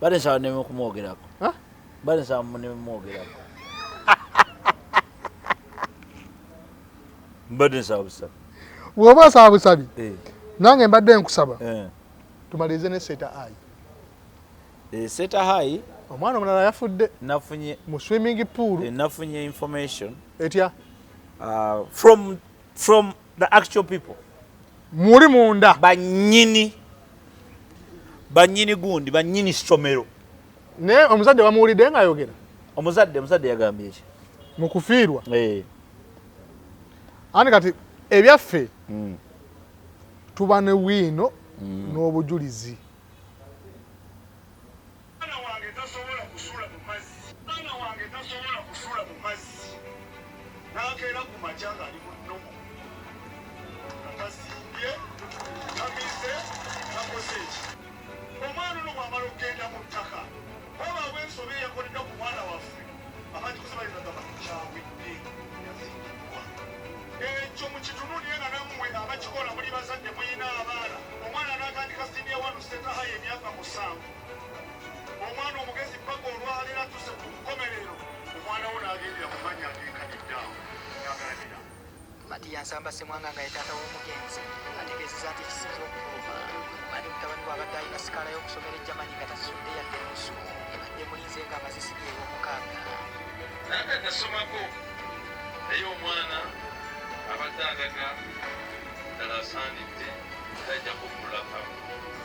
bale sawa ne kumwogerako bale sawa ne kumwogerako mbadde sawa busabi woba sawa busabi nange mbadde nkusaba tumalize ne Setta high Setta high omwana omulala yafudde nafunye mu swimming pool nafunye information etya from the actual people muri munda banyini gundi banyini somero ne omuzadde wamuwulidde nga ayogera omuzadde yagambye ki mu kufiirwa ani kati ebyaffe tuba ne wiino n'obujulizi yansamba semwanga nga yetaata w'omugenzi ategeezezza nti ekisinze okuluma ani mutabani w'abadde alina sikaala y'okusomera ejjamani nga tasitudde yadde nusu ebadde mulinze nga amazisi ge ew'omukaaga nange nasomako naye omwana abadde agaga ddala asaanidde tajja kubbulaka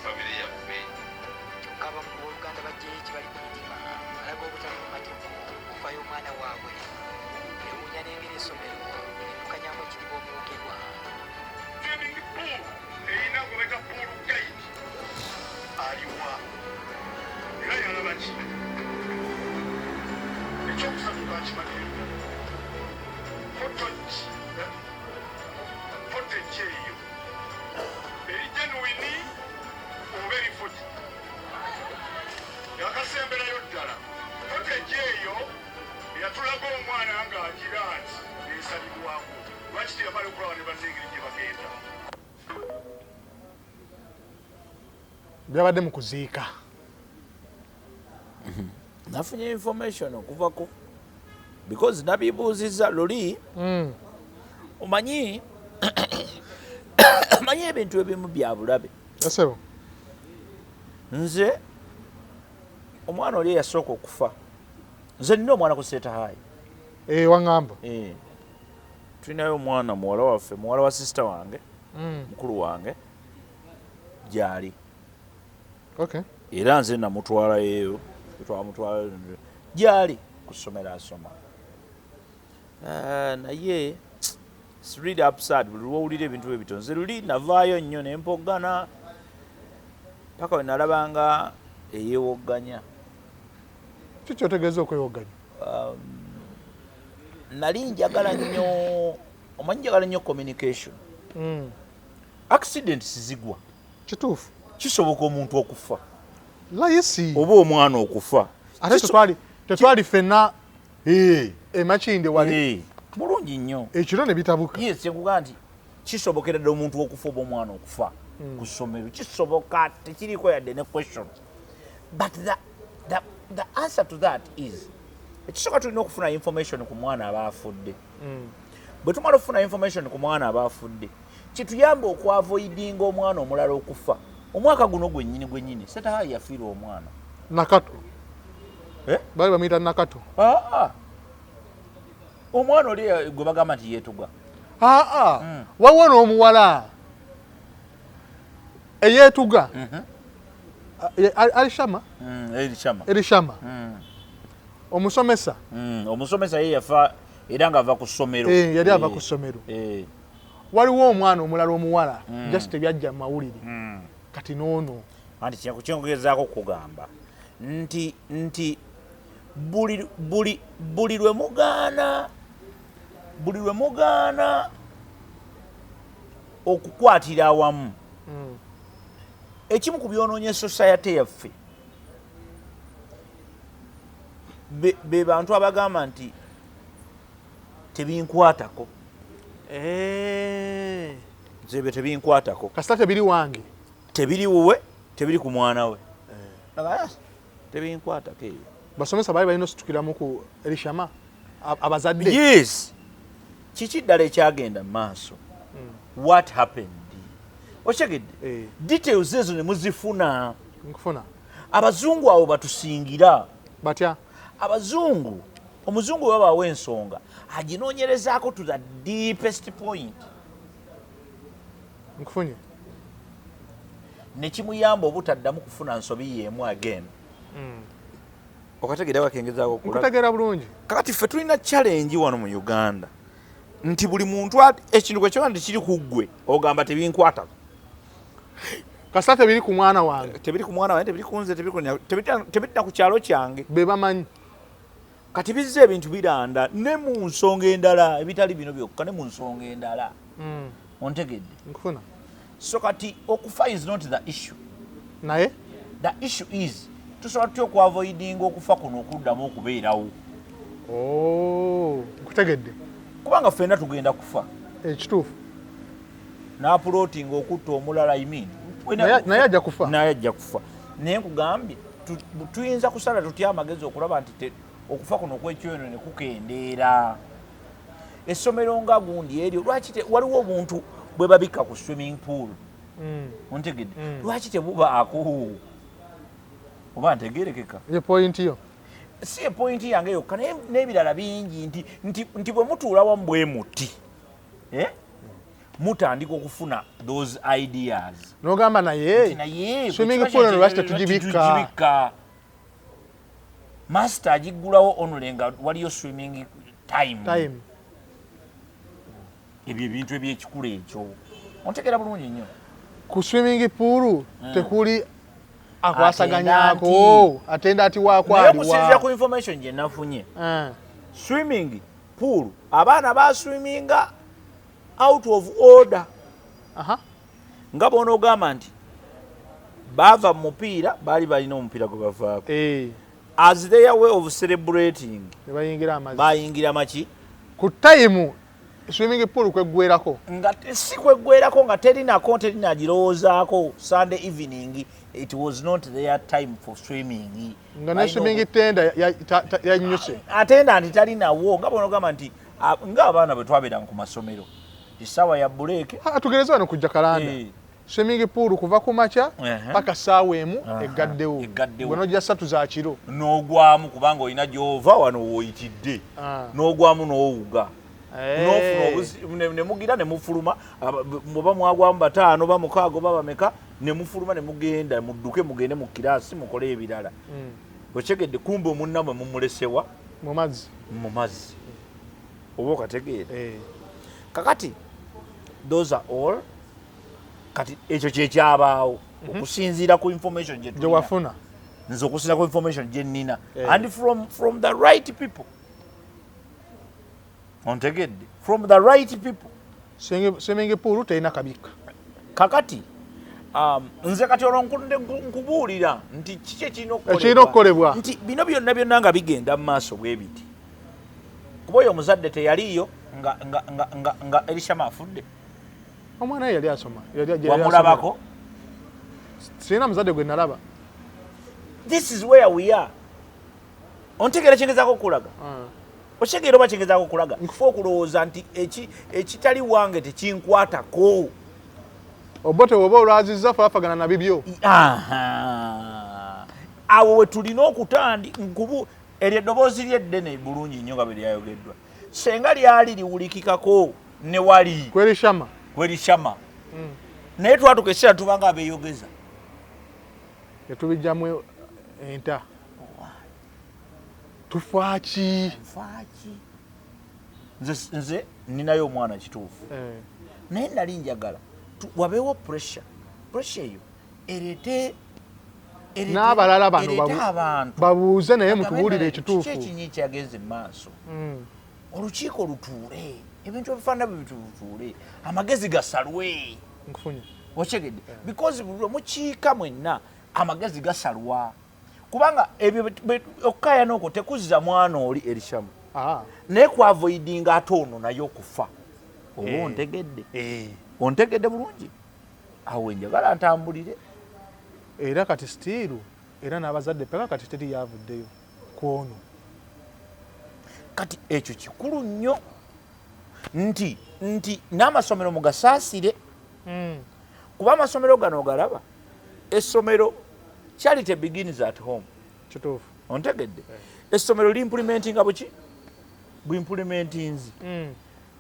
famire yaffe kyokka abamu ku booluganda bajjeyo ekibali ku mitima alaga obutali bumativu okufayo omwana waabwe ewuunya n'engeri essomero kanyamu ekiriwo omwogerwa erina gwebeta puulu gaidi aliwa era yalaba ki ekyokusatu lwakimaniro foteji eyo eri genuini oba erifoti yakasemberayo ddala foteji eyo eyatulaga omwana ng'agira nti esalibwako lwaki teyamala okulaba ne banneengeri gye bagenda byabadde mu kuziika nafunye information okuvako because nabibuuzizza luli omanyi ebintu ebimu bya bulabe nze omwana oli yasooka okufa nze nina omwana ku Setta high waŋŋamba tulinayo omwana muwala waffe muwala wa sisita wange mukulu wange gyali era nze namutwalayo twamutwala gyali ku ssomero asoma naye it's really upside buli lwowulira ebintu ebito nze luli navaayo nnyo nempogana paka we nalabanga eyewogganya kikyotegeeza okwewogganya nali njagala nnyo omanyi njagala nnyo communication accidents zigwa kituufu kisoboka omuntu okufa layisi oba omwana okufa ate tetwali ffenna emakinde wali bulungi nnyo ekiro ne bitabuka yes kyekugaa nti kisobokera ddala omuntu okufa oba omwana okufa ku ssomero kisoboka tekiriko yadde ne question but the answer to that is ekisooka tulina okufuna information ku mwana aba afudde bwe tumala okufuna information ku mwana aba afudde kituyamba okwavoidinga omwana omulala okufa omwaka guno gwennyini Setta high yafiirwa omwana nakato bali bamuyita nakato omwana oli gwe bagamba nti yeetuga waliwo n'omuwala eyeetuga Elishama omusomesa ye yafa era nga ava ku ssomero yali ava ku ssomero waliwo omwana omulala omuwala just tebyajja mu mawulire kati noono anti kyenkugezaako kugamba nti buli lwe mugaana okukwatira awamu ekimu ku byonoonye society yaffe be bantu abagamba nti tebinkwatako nzebe tebinkwatako kasita tebiri wange tebiri wuwe tebiri ku mwana we tebinkwatako eyo. Basomesa bali balinaositukiramu ku erishama abazadde. Yes, kiki ddala ekyagenda mu maaso? What happened? Okyegedde details ezo ne muzifuna. Nkufuna Abazungu abo batusingira batya. Abazungu, omuzungu bwe babaawo ensonga aginoonyerezaako to the deepest point. Nkufunye ne kimuyamba obutaddamu kufuna nsobi yeemu again. Okategeera bakengezaako okulaga. Nkutegeera bulungi. Kakati ffe tulina challenge wano mu Uganda nti buli muntu ekintu kwe kyona tekiri ku ggwe ogamba tebinkwata. Kasita tebiri ku mwana wange. Tebiri ku mwana wange, tebiri ku nze, tebirina ku kyalo kyange. Be bamanyi. Kati bizze ebintu biranda ne mu nsonga endala ebitali bino byokka ne mu nsonga endala. Ontegedde. Nkufuna. So kati okufa is not the issue. Naye the issue is tusobola tutya okuavoidinga okufa kuno okuddamu okubeerawo. Nkutegedde. Kubanga ffenna tugenda kufa. Ekituufu. N'apulootinga okutta omulala naye ajja kufa. Naye ajja kufa. Naye nkugambye tuyinza kusala tutya amagezi okulaba nti okufa kuno okw'ekyono ne kukendeera. Essomero nga gundi eryo lwaki waliwo obuntu bwe babikka ku swimming pool. Ontegedde. Lwaki tebubaako? Oba ntegeerekeka. Ye point yo. Si point yange yokka naye n'ebirala bingi nti bwe mutuula wamu bwe muti. Mutandika okufuna those ideas. N'ogamba naye swimming pool lwaki tetugibikka. Master agiggulawo onulenga waliyo swimming time. Ebyo ebintu eby'ekikulu ekyo. Ontegeera bulungi nnyo. Ku swimming pool tekuli akwasaganyako atenda ati waakwaliwa. Naye okusinziira ku information gye nafunye. Swimming pool abaana baswiminga out of order. Nga bonoogamba nti bava mu mupiira baali balina omupiira gwe bavaako. As their way of celebrating bayingira maki ku time swimming pool kweggwerako nga si kweggwerako nga terinako terinagirowoozaako. Sunday evening it was not their time for swimming. Nga ne swimming tenda yanyuse atenda nti talinawo. Nga bonoogamba nti nga abaana bwe twabeeranga ku masomero essaawa ya buleeke atugereza wano kujja kalanda. Swimming pool kuva ku makya paka ssaawa emu eggaddewo. Bw'enojja 3 za kiro n'ogwamu kubanga olina gy'ova wano w'oyitidde n'ogwamu n'owuga n'ofuna ne mugira ne mufuluma oba mwagwamu 5 oba 6 oba bameka ne mufuluma ne mugenda mudduke mugende mu kiraasi mukole ebirala. Okyegedde kumbe omunnamwe mumulesewa mu mazzi oba okategeera. Kakati those are all kati ekyo kyekyabaawo okusinziira ku information gye wafuna. Nze okusinziira ku information gye nnina and from the right people. Ontegedde from the right people. Swimming pool terina kabika. Kakati nze kati olwo nkubuulira nti kiki ekirina okukolebwa nti bino byonna nga bigenda mu maaso bwe biti. Kuba oyo omuzadde teyaliiyo nga Elishama afudde. Omwana ye yali asoma. Wamulabako? Sirina muzadde gwe nalaba. This is where we are. Ontegeera kyengezaako okulaga. Okitegeera oba kyengezaako okulaga. Nkufa okulowooza nti ekitali wange tekinkwatako. Obote oba olwazizza faafagana na bibyo. Awo we tulina okutandi nkubu eryo eddoboozi lyeddene bulungi nnyo nga bwe lyayogeddwa. Senga lyali liwulikikako ne wali Kwelishama. Naye twatuka essira tubanga abeeyogeza. Tetubijjamu enta. Tufaaki. Nze ninayo omwana kituufu. Naye nali njagala wabeewo pressure eyo erete n'abalala bano babuuze naye mutubuulire ekituufu. Kiki ekinyi kyagenze mu maaso? Olukiiko lutuule, ebintu ebifaanana bwe bitutuule, amagezi gasalwe. Nkufunye. Okyegedde because mukiika mwenna amagezi gasalwa kubanga ebyo okukaya n'okwo tekuzza mwana oli Elishama. Naye kwavoidinga ate ono naye okufa. Oba ontegedde? Ontegedde bulungi? Awo njagala ntambulire. Era kati stiiru era n'abazadde paka kati teri yavuddeyo kwono. Kati ekyo kikulu nnyo nti n'amasomero mugasaasire kuba amasomero gano galaba essomero charity begins at home. Kituufu. Ontegedde essomero liimplementinga buki bwimplementinzi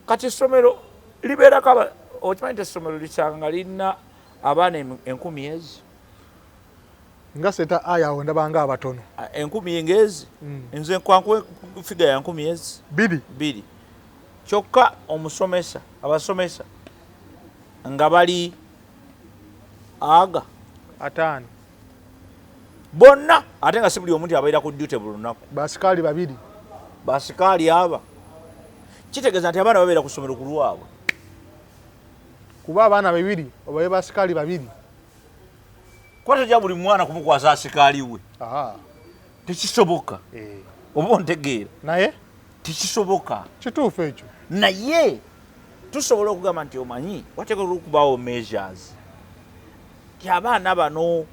kati essomero libeerako okimanyi nti essomero lisanga nga lirina abaana 1,000 nga Setta ayawo ndabanga abatono 1,000 nze nkwankuwe figa ya 1,000 2 kyokka omusomesa abasomesa nga bali aga 5 bonna ate nga si buli omuntu abaira ku duty buli lunaku basikaali 2 basikaali aba kitegeeza nti abaana babeera ku ssomero ku lwabwe kuba abaana 2 obaye basikaali 2 kuba tojja buli mwana kumukwasa asikaali we tekisoboka oba ontegeera naye tekisoboka kituufu ekyo naye tusobola okugamba nti omanyi wateekeddwa okubaawo measures ti abaana bano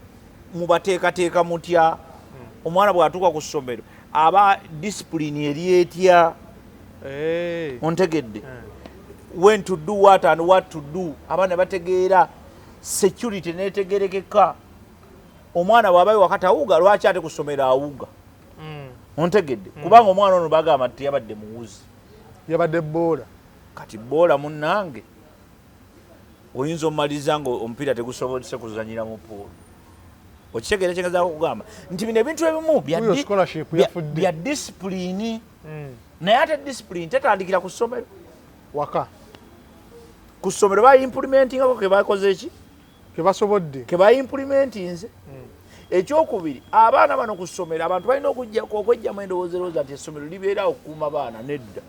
mubateekateeka mutya omwana bw'atuuka ku ssomero aba discipline eri etya ontegedde when to do what and what to do abaana bategeera security netegerekeka omwana bw'abaye wakati awuga lwaki ate ku ssomero awuga ontegedde kubanga omwana ono bagamba nti yabadde muwuzi yabadde boola kati boola munnange oyinza omumaliriza nga omupiira tegusobodese kuzanyira mu poolo okitegeera kyengezaako kugamba nti bino ebintu ebimu bya disipulini naye ate disipulini tetandikira ku ssomero waka ku ssomero bayimplementingako kebakoze eki kebasobodde kebayimplementinze ekyokubiri abaana bano ku ssomero abantu balina okwejjamu endowooza nti essomero libeerawo okukuuma baana nedda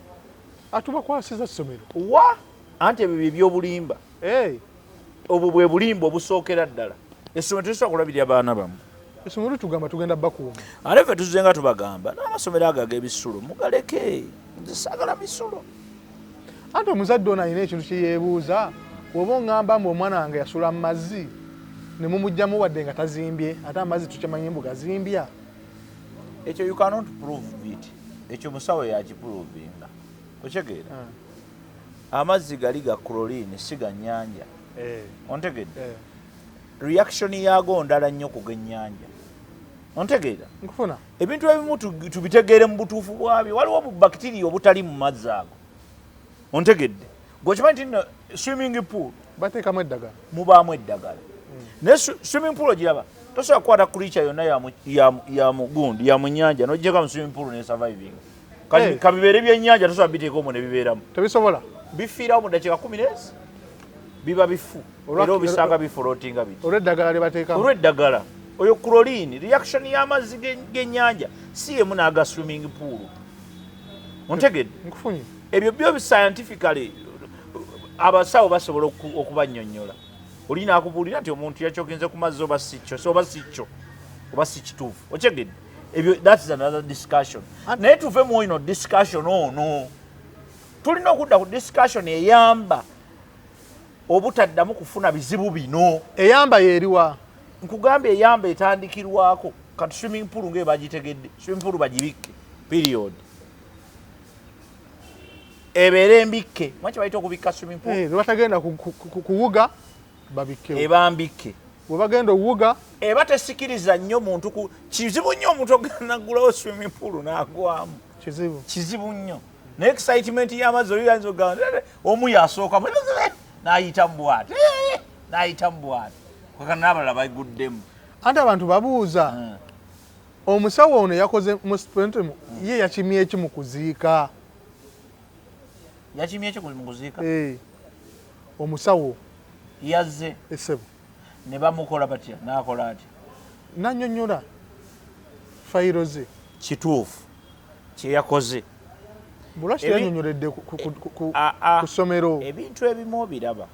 atubakwasiza ssomero wa anti ebyo byebyobulimba obwo bwe bulimba obusookera ddala essomero tesobola kulabirira abaana bamu essomero litugamba tugenda bakuuma ate ffe tuzenga tubagamba n'amasomero ago ag'ebisulo mugaleke nze saagala bisulo anti omuzadde ono alina ekintu kye yeebuuza oba oŋŋamba mbu omwana wange yasula mu mazzi ne mumugjamu wadde nga tazimbye ate amazzi tukyamanyi mbu gazimbya ekyo you cannot prove it ekyo musawo yakiprovinga okitegeera amazzi gali ga chlorine si ga nnyanja ontegedde reaction yago ndala nnyo ku g'ennyanja ontegeera nkufuna ebintu ebimu tubitegeere mu butuufu bwabyo waliwo bubakitiriya obutali mu mazzi ago ontegedde gwekimanyi nti swimming pool bateekamu eddagala mubaamu eddagala naye swimming pool ogiraba tosobola kukwata creature yonna ya mugundi ya mu nnyanja n'oggyeko mu swimming pool ne surviving kabibeere byennyanja tosobola biteeka omwo ne bibeeramu tebisobola bifiirawo mu ddakiika 10 biba bifu era obisanga bifulootinga biti olw'eddagala lye bateekamu olw'eddagala oyo chlorine reaction y'amazzi g'ennyanja si yemu n'aga swimming pool ontegedde nkufunye ebyo byo scientifically abasawo basobola okubannyonnyola oli n'akubuulira nti omuntu yakyogenze ku mazzi oba sikyo oba si kituufu okyegedde ebyo that is another discussion naye tuve mu ino discussion ono tulina okudda ku discussion eyamba obutaddamu kufuna bizibu bino eyamba yeeriwa nkugambye eyamba etandikirwako kati swimming pool ngae bagitegedde swimming pool bagibikke period ebeere embikke mwaki bayita okubikka swimming pool lwebatagenda kuwuga babikke ebambikke bwe bagenda owuga eba tesikiriza nnyo muntu kizibu nnyo omuntu oganagulawo swimming pool n'agwamu kizibu nnyo ne excitement y'amazzi oyinza okugamba omu yasooka n'ayita mu bwati kakana n'abalala baguddemu anti abantu babuuza omusawo ono yakoze ye yakimye eki mu kuziika yakimye eki mu kuziika omusawo yazze essebo ne bamukola batya n'akola atya nannyonnyola fayiro ze kituufu kyeyakoze bulwaki yannyonnyoledde ku ssomero ebintu ebimu biraba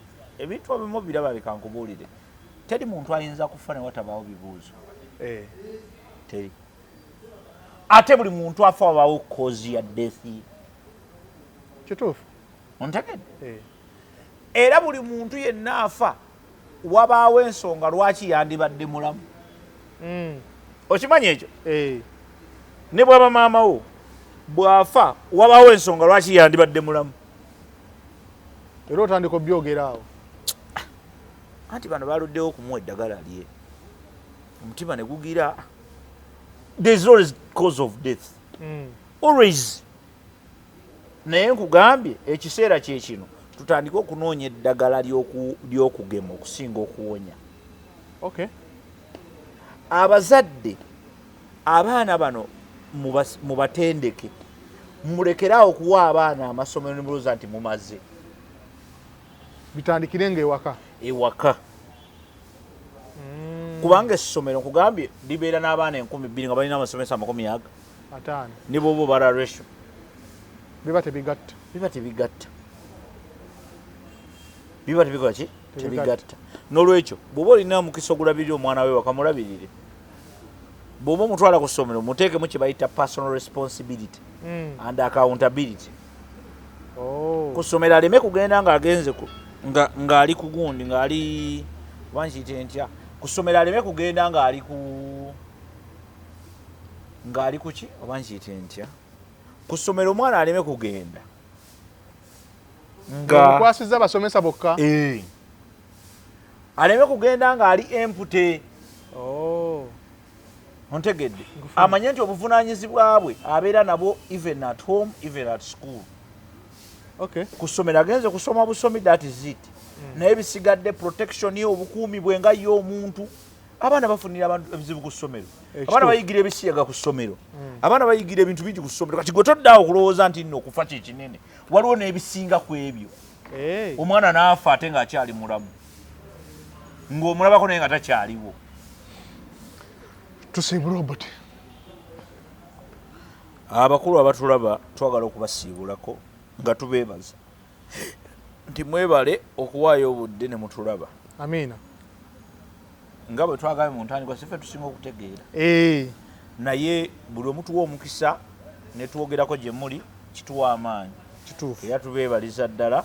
bikankubuulire teri muntu ayinza kufa ne watabaawo bibuuzo teri ate buli muntu afa wabaawo kozi ya deathi kituufu ontegedde era buli muntu yenna afa wabaawo ensonga lwaki yandibadde mulamu okimanyi ekyo ne bwaba maama wo bwafa wabawo ensonga lwaki yandibadde mulamu era otandika obyogera awo anti bano baluddewo okumuwa eddagala lye omutima ne gugira there's always cause of death always naye nkugambye ekiseera kye kino tutandike okunoonya eddagala ly'okugema okusinga okuwonya okay abazadde abaana bano mubatendeke mulekerawo okuwa abaana amasomero ne mulowooza nti mumaze bitandikire ewaka kubanga essomero nkugambye libeera n'abaana 2,000 nga balina amasomesa 50 ne bwoba obala ratio biba tebigatta tebigatta n'olwekyo bw'oba olina omukisa ogulabirira omwana we waka mulabirire bw'oba omutwala ku ssomero muteekemu kye bayita personal responsibility and accountability ku ssomero aleme kugenda ng'agenze ng'ali ku gundi ng'ali bankiyite ntya ku ssomero aleme kugenda ng'ali ku ki oba nkiyite ntya ku ssomero omwana aleme kugenda mukwasiza abasomesa bokka aleme kugenda ng'ali empute ontegedde amanye nti obuvunaanyizibwa bwe abeera nabwo even at home even at school ku ssomero agenze kusoma busomi that is it naye bisigadde protection ye obukuumi bwe nga ye omuntu abaana bafunira abantu ebizibu ku ssomero abaana bayigira ebisiyaga ku ssomero abaana bayigira ebintu bingi ku ssomero kati gwe toddaawo okulowooza nti nno okufa kyekinene waliwo n'ebisinga ku ebyo omwana n'afa ate ng'akyali mulamu ng'omulabako naye nga takyaliwo tusiibula Obote abakulu abatulaba twagala okubasiibulako nga tubeebaza nti mwebale okuwaayo obudde ne mutulaba amiina nga bwe twagambye mu ntandikwa siffe tusinga okutegeera naye buli omutuwa omukisa ne twogerako gye muli kituwa amaanyi kituufu era tubeebaliza ddala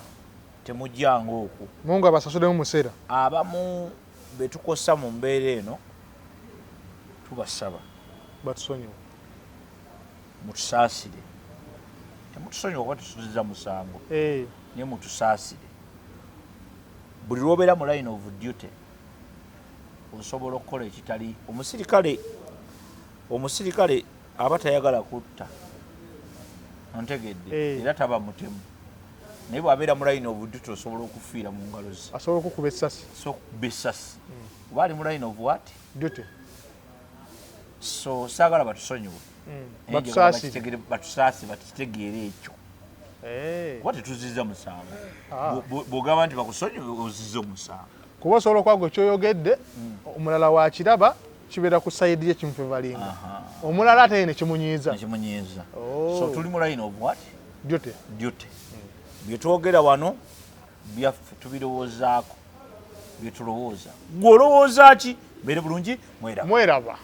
temujjanga okwo Mungu abasasulemu museera abamu be tukosa mu mbeera eno tubasaba batusonyiwe mutusaasire temutusonyiwa kuba tusuziza musango naye mutusaasire buli lwobeera mu line of duty osobola okukola ekitali omusirikale aba tayagala kutta ontegedde era taba mutemu naye bw'abeera mu line of duty osobola okufiira mu ngalo ze asobola okukuba essasi oba ali mu line of what duty so saagala batusonyiwe batusaasi batukitegeera ekyo kuba tetuziza musango bw'ogamba nti bakusonyiwe oziza omusango kuba osobola okwaga ekyoyogedde omulala wakiraba kibeera ku sayidi ye kimufevalinga omulala ate ne kimunyiiza so tuli mu line of what duty byetwogera wano byaffe tubirowoozaako byetulowooza gwe olowooza ki mbeere bulungi mweraba